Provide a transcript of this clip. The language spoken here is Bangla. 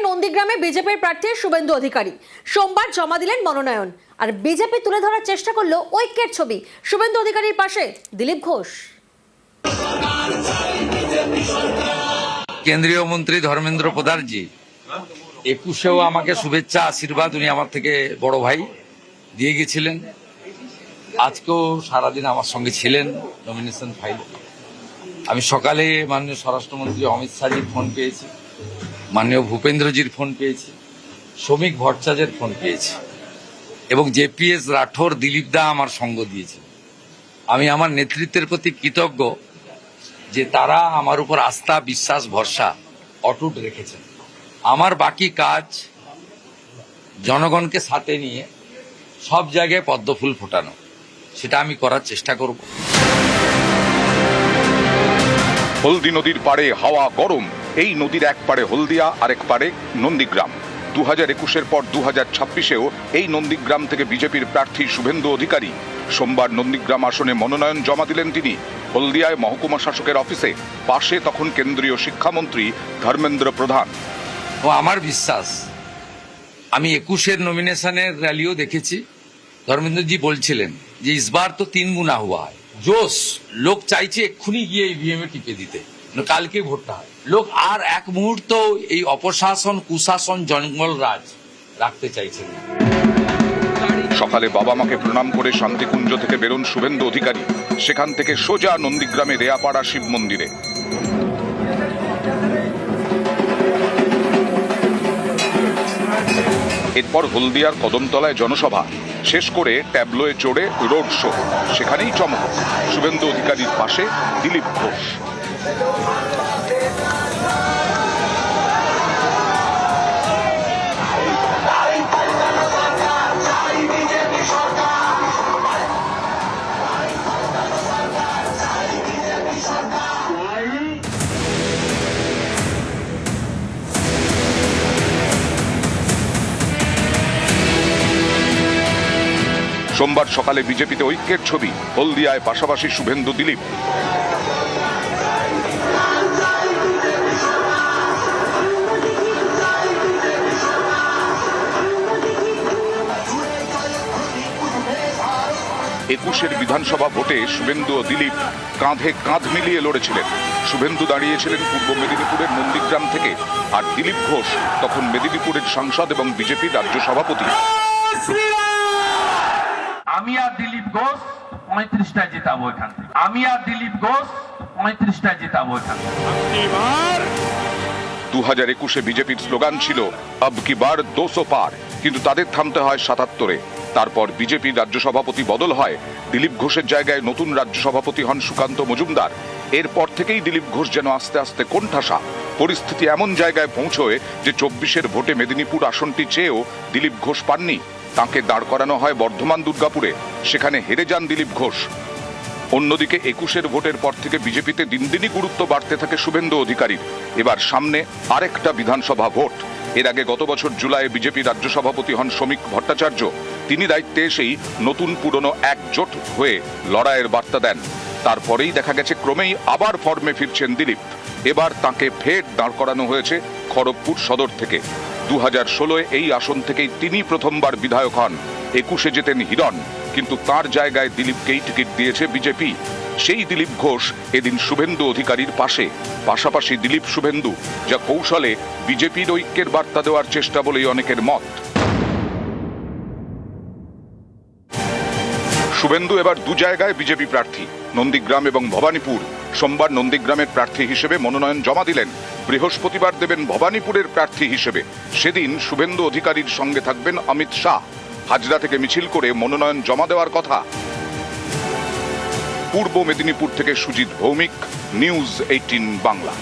নন্দীগ্রামে বিজেপির প্রার্থী শুভেন্দু অধিকারী সোমবার জমা দিলেন মনোনয়ন। আর বিজেপি তুলে ধরার চেষ্টা করলো ঐক্যের ছবি। শুভেন্দু অধিকারীর পাশে দিলীপ ঘোষ। কেন্দ্রীয় মন্ত্রী ধর্মেন্দ্র প্রধানজি 21-এও আমাকে শুভেচ্ছা আশীর্বাদ উনি আমার থেকে বড় ভাই দিয়ে গেছিলেন। আজকেও সারাদিন আমার সঙ্গে ছিলেন নমিনেশন ফাইল। আমি সকালে মাননীয় স্বরাষ্ট্রমন্ত্রী অমিত শাহজির ফোন পেয়েছি, মাননীয় ভূপেন্দ্রজির ফোন পেয়েছি, শ্রমিক ভট্টাচার্যের ফোন পেয়েছি এবং জেপিএস রাঠোর দিলীপ দা আমার সঙ্গ দিয়েছে। আমি আমার নেতৃত্বের প্রতি কৃতজ্ঞ যে তারা আমার উপর আস্থা, বিশ্বাস, ভরসা অটুট রেখেছেন। আমার বাকি কাজ জনগণকে সাথে নিয়ে সব জায়গায় পদ্মফুল ফোটানো, সেটা আমি করার চেষ্টা করব। হলদি নদীর পাড়ে হাওয়া গরম। এই নদীর এক পাড়ে হলদিয়া, আরেক পাড়ে নন্দীগ্রাম। 2021-এর পর 2026-এও এই নন্দীগ্রাম থেকে বিজেপির প্রার্থী শুভেন্দু অধিকারী সোমবার নন্দীগ্রাম আসনে মনোনয়ন জমা দিলেন তিনি। হলদিয়ায় মহকুমা শাসকের অফিসে, পাশে তখন কেন্দ্রীয় শিক্ষামন্ত্রী ধর্মেন্দ্র প্রধান। ও আমার বিশ্বাস, আমি 21-এর নমিনেশনের র্যালিও দেখেছি। ধর্মেন্দ্রজি বলছিলেন যে ইসবার তো 3 গুণা হুয়া হয়। জোশ, লোক চাইছে এক্ষুনি গিয়ে ইভিএম এ টিপে দিতে, কালকে ভোটটা হয়। লোক আর এক মুহূর্ত এই অপশাসন, কুশাসন, জঙ্গল রাজ রাখতে চাইছেন না। সকালে বাবা মাকে প্রণাম করে শান্তিকুঞ্জ থেকে বেরোন শুভেন্দু অধিকারী। সেখান থেকে সোজা নন্দীগ্রামে রেয়াপাড়া শিব মন্দিরে। এরপর হলদিয়ার কদমতলায় জনসভা, শেষ করে ট্যাবলোয়ে চড়ে রোড শো। সেখানেই চমক, শুভেন্দু অধিকারীর পাশে দিলীপ ঘোষ। সোমবার সকালে বিজেপিতে ঐক্যের ছবি। হলদিয়ায় পাশাপাশি শুভেন্দু, দিলীপ। একুশের বিধানসভা ভোটে শুভেন্দু ও দিলীপ কাঁধে কাঁধ মিলিয়ে লড়েছিলেন। শুভেন্দু দাঁড়িয়েছিলেন পূর্ব মেদিনীপুরের নন্দীগ্রাম থেকে, আর দিলীপ ঘোষ তখন মেদিনীপুরের সাংসদ এবং বিজেপির রাজ্য সভাপতি। আমি আর দিলীপ ঘোষ 35টায় জেতাবো এখান থেকে। আমি আর দিলীপ ঘোষ 35টায় জেতাবো এখান থেকে। 2021-এ বিজেপির স্লোগান ছিল আব কি বার 200 পার, কিন্তু তাদের থামতে হয় 77-এ। তারপর বিজেপির রাজ্য সভাপতি বদল হয়। দিলীপ ঘোষের জায়গায় নতুন রাজ্য সভাপতি হন সুকান্ত মজুমদার। এরপর থেকেই দিলীপ ঘোষ যেন আস্তে আস্তে কোণঠাসা। পরিস্থিতি এমন জায়গায় পৌঁছয় যে 24-এর ভোটে মেদিনীপুর আসনটি চেয়েও দিলীপ ঘোষ পাননি। তাকে দাঁড় করানো হয় বর্ধমান দুর্গাপুরে, সেখানে হেরে যান দিলীপ ঘোষ। অন্যদিকে 21-এর ভোটের পর থেকে বিজেপিতে দিন দিনই গুরুত্ব বাড়তে থাকে শুভেন্দু অধিকারীর। এবার সামনে আরেকটা বিধানসভা ভোট। এর আগে গত বছর জুলাইয়ে বিজেপি রাজ্য সভাপতি হন শ্রমিক ভট্টাচার্য। তিনি দায়িত্বে এসেই নতুন পুরনো একজোট হয়ে লড়াইয়ের বার্তা দেন। তারপরেই দেখা গেছে ক্রমেই আবার ফর্মে ফিরছেন দিলীপ। এবার তাকে ফের দাঁড় করানো হয়েছে খড়গপুর সদর থেকে। 2016-এ এই আসন থেকেই তিনি প্রথমবার বিধায়ক হন। 21-এ জেতেন হিরণ, কিন্তু তার জায়গায় দিলীপকেই টিকিট দিয়েছে বিজেপি। সেই দিলীপ ঘোষ এদিন শুভেন্দু অধিকারীর পাশে, পাশাপাশি দিলীপ শুভেন্দু, যা কৌশলে বিজেপির ঐক্যের বার্তা দেওয়ার চেষ্টা বলেই অনেকের মত। শুভেন্দু এবার 2 জায়গায় বিজেপি প্রার্থী, নন্দীগ্রাম এবং ভবানীপুর। সোমবার নন্দীগ্রামের প্রার্থী হিসেবে মনোনয়ন জমা দিলেন। বৃহস্পতিবার দেবেন ভবানীপুরের প্রার্থী হিসেবে। সেদিন শুভেন্দু অধিকারীর সঙ্গে থাকবেন অমিত শাহ। হাজরা থেকে মিছিল করে মনোনয়ন জমা দেওয়ার কথা। পূর্ব মেদিনীপুর থেকে সুজিত ভৌমিক, নিউজ 18 বাংলা।